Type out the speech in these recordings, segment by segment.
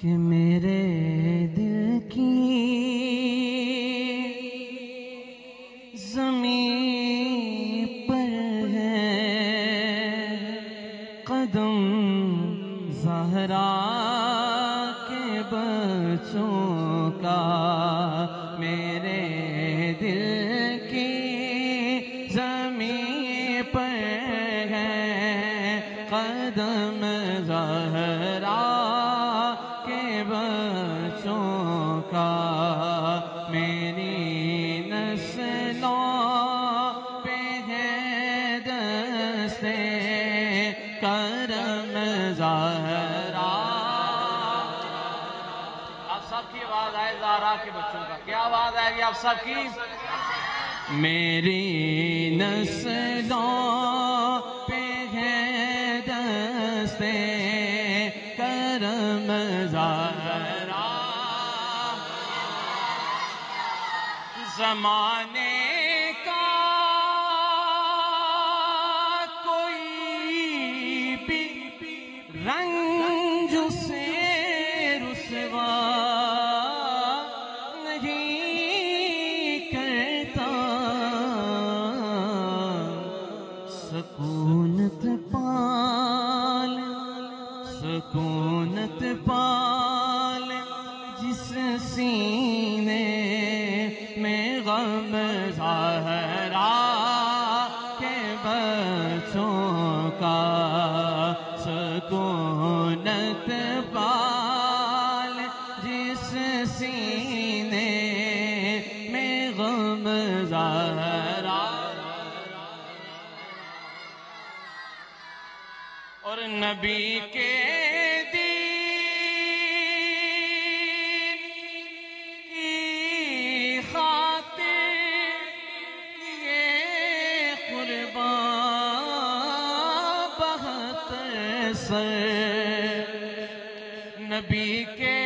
کہ میرے دل کی زمین پر ہے قدم زہرا کے بچوں کا، میرے دل کی زمین پر ہے قدم زہرا کے بچوں کا، میری نسلوں پہ ہے دستے کرم زہرا۔ آپ سب کی آواز آئے زہرا کے بچوں کا، کیا آواز آئے گی آپ سب کی؟ میری نسلوں پہ ہے دستے کرم زہرا، زمانے کا کوئی بھی رنج سے رسوا نہیں کرتا، سکونت پال سکونت پال جس سینے میں غم زہرا کے بچوں کا، سکونت پال جس سینے میں غم زہرا، اور نبی کے دین کی خاطر کیے قربان 72 سر، نبی کے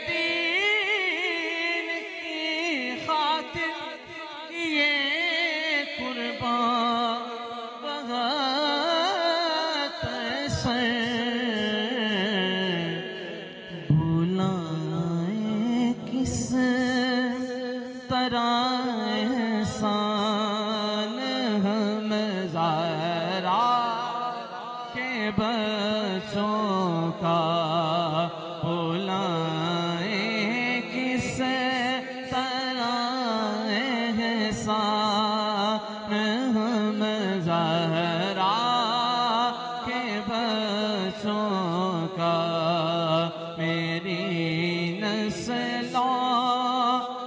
دین کی خاطر کیے قربان 72 سر، بلائیں کس طرح احسان ہم زہرا کے بچوں کا، بلائیں کس طرح احسان ہم زہرا کے بچوں کا، میری نسلوں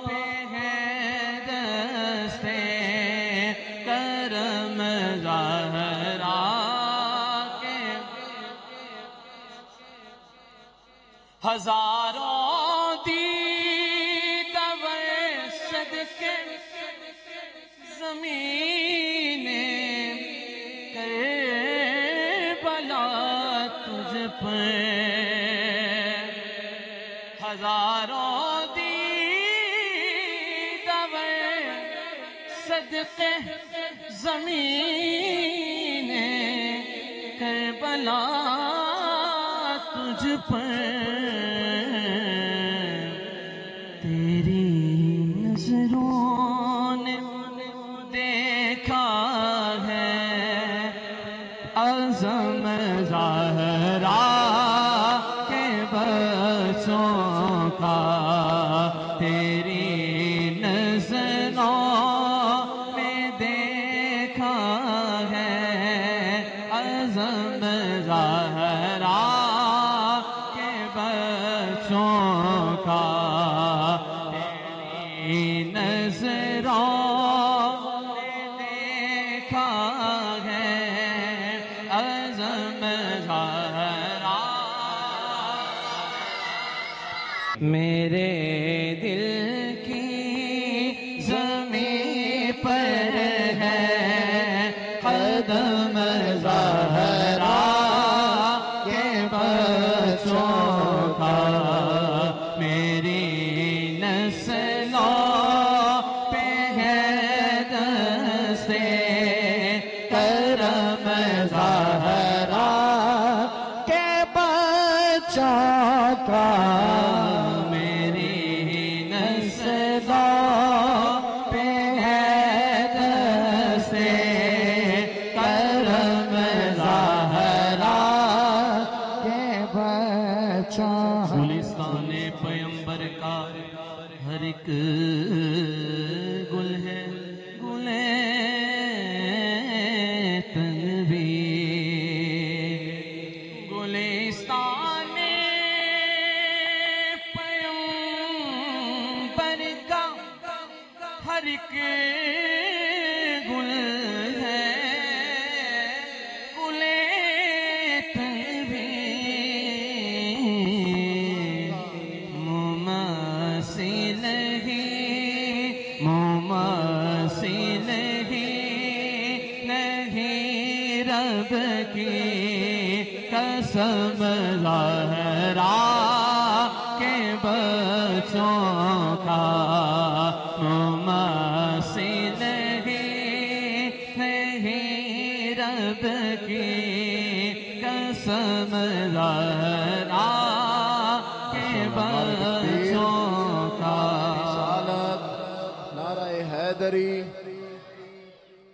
پہ ہے دستے کرم زہرا کے، ہزاروں دیدہ صدقے زمین کربلا تجھ پر، ہزاروں دیدہ صدقے زمین کربلا تجھ پر، تیری نظروں نے دیکھا ہے عظم زہرا کے بچوں کا، تیری نظروں نے دیکھا ہے عظم زہرا کے بچوں کا، تیری نظروں نے دیکھا ہے عظم زہرا، میرے دل کی زمین پر ہے قدم زہرا کے بچوں کا، میری نسلوں پہ ہے دستے کرم زہرا کے بچوں کا، گلستان پیمبر کا ہر ایک گل ہے گل تنویر گلستان پیمبر کا ہر ایک گل ہے گل تنویر مماثل ہی نہیں رب کی قسم زہرا کے بچوں کا مماثل ہی نہیں رب کی قسم زہرا کے بچوں کا رسالت نعرہ حیدری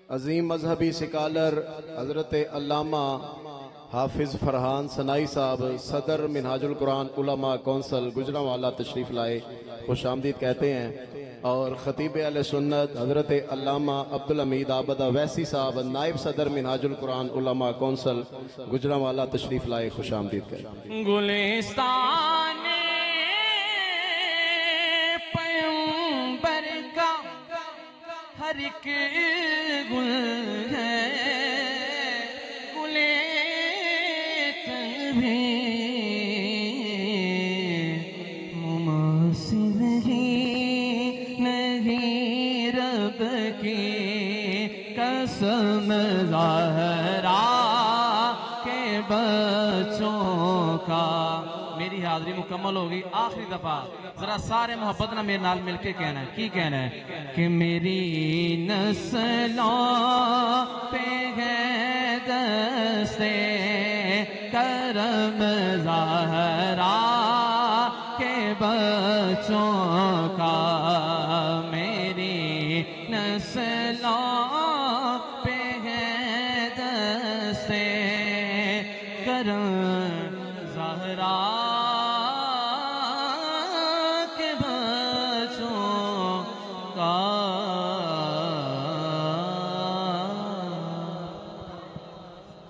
عظیم مذہبی سکالر حضرت علامہ حافظ فرحان ثنائی صاحب صدر منہاج القرآن علماء کونسل گجرانوالہ تشریف لائے، خوش آمدید کہتے ہیں، اور خطیب اہل سنت حضرت علامہ عبدالحمید عابد اویسی صاحب نائب صدر منہاج القرآن علماء کونسل گجرانوالہ تشریف لائے، خوش آمدید کہتے ہیں۔ گلستان پیمبر کا ہر ایک گل ہے گل تنویر مماثل ہی نہیں رب کی قسم زہرا کے بچوں کا۔ میری حاضری مکمل ہوگی، آخری دفعہ ذرا سارے محبت نہ میرے نال مل کے کہنا ہے، کی کہنا ہے کہ میری نسلوں پہ ہے دستے کرم زہرا کے بچوں کا، میری نسلوں پہ ہے دستے کرم زہرا